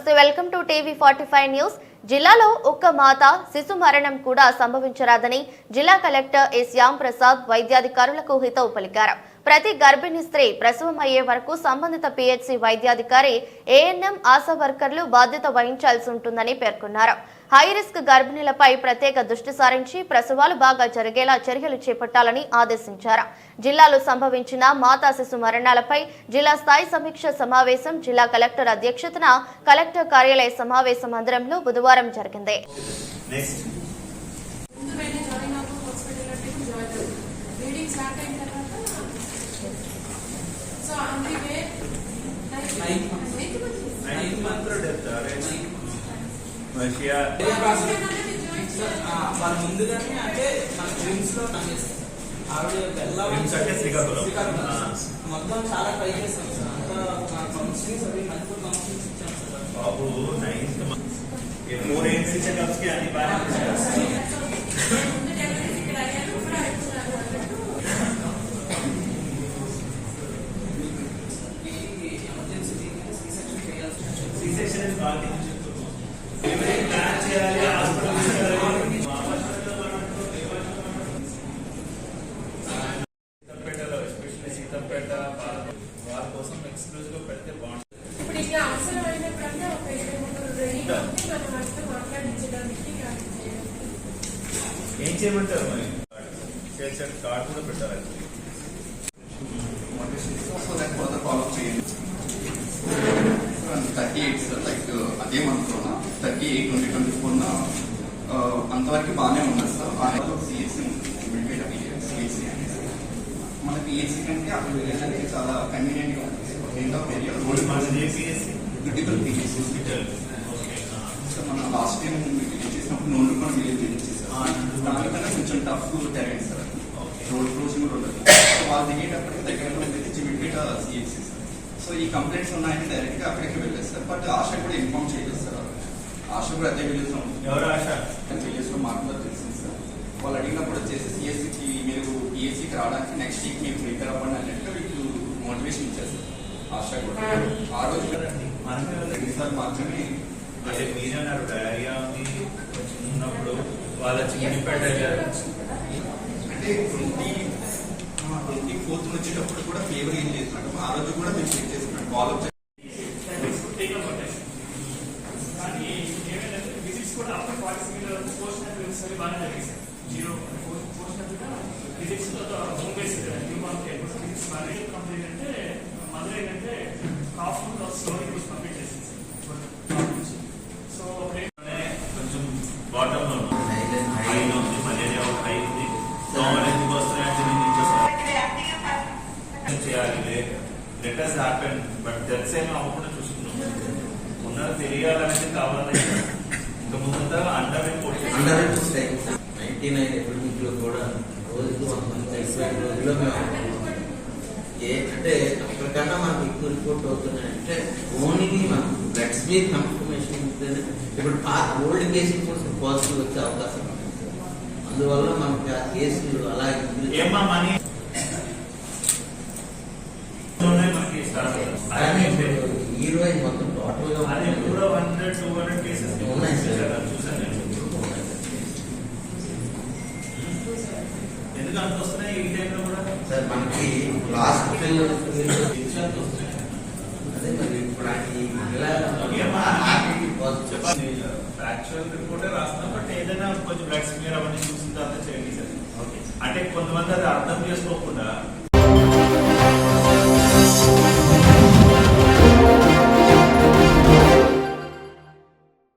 నమస్తే, welcome to TV 45 news. జిల్లాలో ఒక్క మాత శిశు మరణం కూడా సంభవించరాదని జిల్లా కలెక్టర్ ఎస్ శ్యామ్ ప్రసాద్ వైద్యాధికారులకు హితవు పలికారు. ప్రతి గర్భిణీ స్త్రీ ప్రసవం అయ్యే వరకు సంబంధిత పిహెచ్సి వైద్యాధికారి, ఏఎన్ఎం, ఆశా వర్కర్లు బాధ్యత వహించాల్సి ఉంటుందని పేర్కొన్నారు. హై రిస్క్ గర్భిణీలపై ప్రత్యేక దృష్టి సారించి ప్రసవాలు బాగా జరిగేలా చర్యలు చేపట్టాలని ఆదేశించారు. జిల్లాలో సంభవించిన మాతా శిశు మరణాలపై జిల్లా స్థాయి సమీక్ష సమావేశం జిల్లా కలెక్టర్ అధ్యక్షతన కలెక్టర్ కార్యాలయ సమావేశ మందిరంలో బుధవారం జరిగింది. ముందుగానే అంటే మన డ్రీమ్స్ లో మొత్తం చాలా ట్రై చేస్తాం సార్. కౌన్సిలింగ్స్ అవి మల్టిపుల్ కౌన్సిలింగ్స్ ఇచ్చాం సార్. బాబు 9th అని బాగా ఏం చేయమంటారు మరి కార్డు కూడా పెట్టాలి. అదే మంత్లో 38/2024 అంతవరకు బాగానే ఉన్నారు సార్. సిఎస్సి మన పిహెచ్సి కంటే అక్కడ వెళ్ళడానికి చాలా కన్వీనియంట్ గా ఉంది. మన లాస్ట్ టైం విజిట్ చేసినప్పుడు నోళ్ళు కూడా విజిట్ చేశారు. దానికన్నా కొంచెం టఫ్ టెరైన్ సార్. రోడ్ క్రోసింగ్ కూడా ఉండదు. వాళ్ళు దిగేటప్పటికి దగ్గర చిమిట్పేట సిఎస్సి సార్. సో ఈ కంప్లైంట్స్ ఉన్నాయని డైరెక్ట్ గా అక్కడికి వెళ్ళేది సార్. బట్ ఆశ కూడా ఇన్ఫార్మ్ చేయలేదు సార్. ఆశ కూడా అదే విలేజ్ లో ఉంటుంది. ఎవరు ఆశ? విలేజ్ లో మాకు కూడా తెలిసింది సార్. వాళ్ళు అడిగినప్పుడు వచ్చేసి సిఎస్సికి మీరు పిఎస్సికి రావడానికి నెక్స్ట్ వీక్ మీరు ప్రిపేర్ అవ్వండి అన్నట్టు వీళ్ళు మోటివేషన్ ఇచ్చారు సార్. ఆశ కూడా ఆ రోజు సార్ మాత్రమే అదే మీరన్నారు డైరియా ఉంది ఉన్నప్పుడు వాళ్ళ చిన్నపేట అంటే 24th వచ్చేటప్పుడు కూడా ఫీవర్ ఏం చేసినట్టు ఆ రోజు కూడా మేము చెక్ చేసినట్టు ఫాలో కొంచెం బాటమ్ లో హై ఉంది, మలేరియా హై ఉంది, దోమలు ఎందుకు వస్తున్నాయి చేయాలి. లెటర్స్ హ్యాపెన్ బట్ డెత్స్ ఏమి అవ్వకుండా చూసుకున్నాం. ఉన్నది తెలియాలనేది కావాలి. ఇంకా ముందంతా అండర్ రిపోర్ట్ 99 ఎపిడమిక్ లో కూడా రోజుకు 135 రోజుల్లో అంటే అక్కడికన్నా మనకు ఎక్కువ రిపోర్ట్ అవుతున్నాయంటే ఓన్లీ మనం బ్లడ్స్ మీద కన్ఫర్మేషన్ ఉంటేనే ఇప్పుడు ఓల్డ్ కేసులు కోసం పాజిటివ్ వచ్చే అవకాశం ఉంది. అందువల్ల మనకి ఆ కేసులు అలా ఈ రోజు మొత్తం టోటల్ గా 100-200 కేసెస్ ఉన్నాయి సార్. ఎందుకు అంత వస్తున్నాయి ఈ టైంలో కూడా సార్? మనకి లాస్ట్ అదే మరి ఇప్పుడు ఫ్రాక్చువల్ రిపోర్టే రాస్తున్నాం. బట్ ఏదైనా కొంచెం బ్లడ్ స్మియర్ అవన్నీ చూసిన తర్వాత చేయండి సార్. అంటే కొంతమంది అది అర్థం చేసుకోకుండా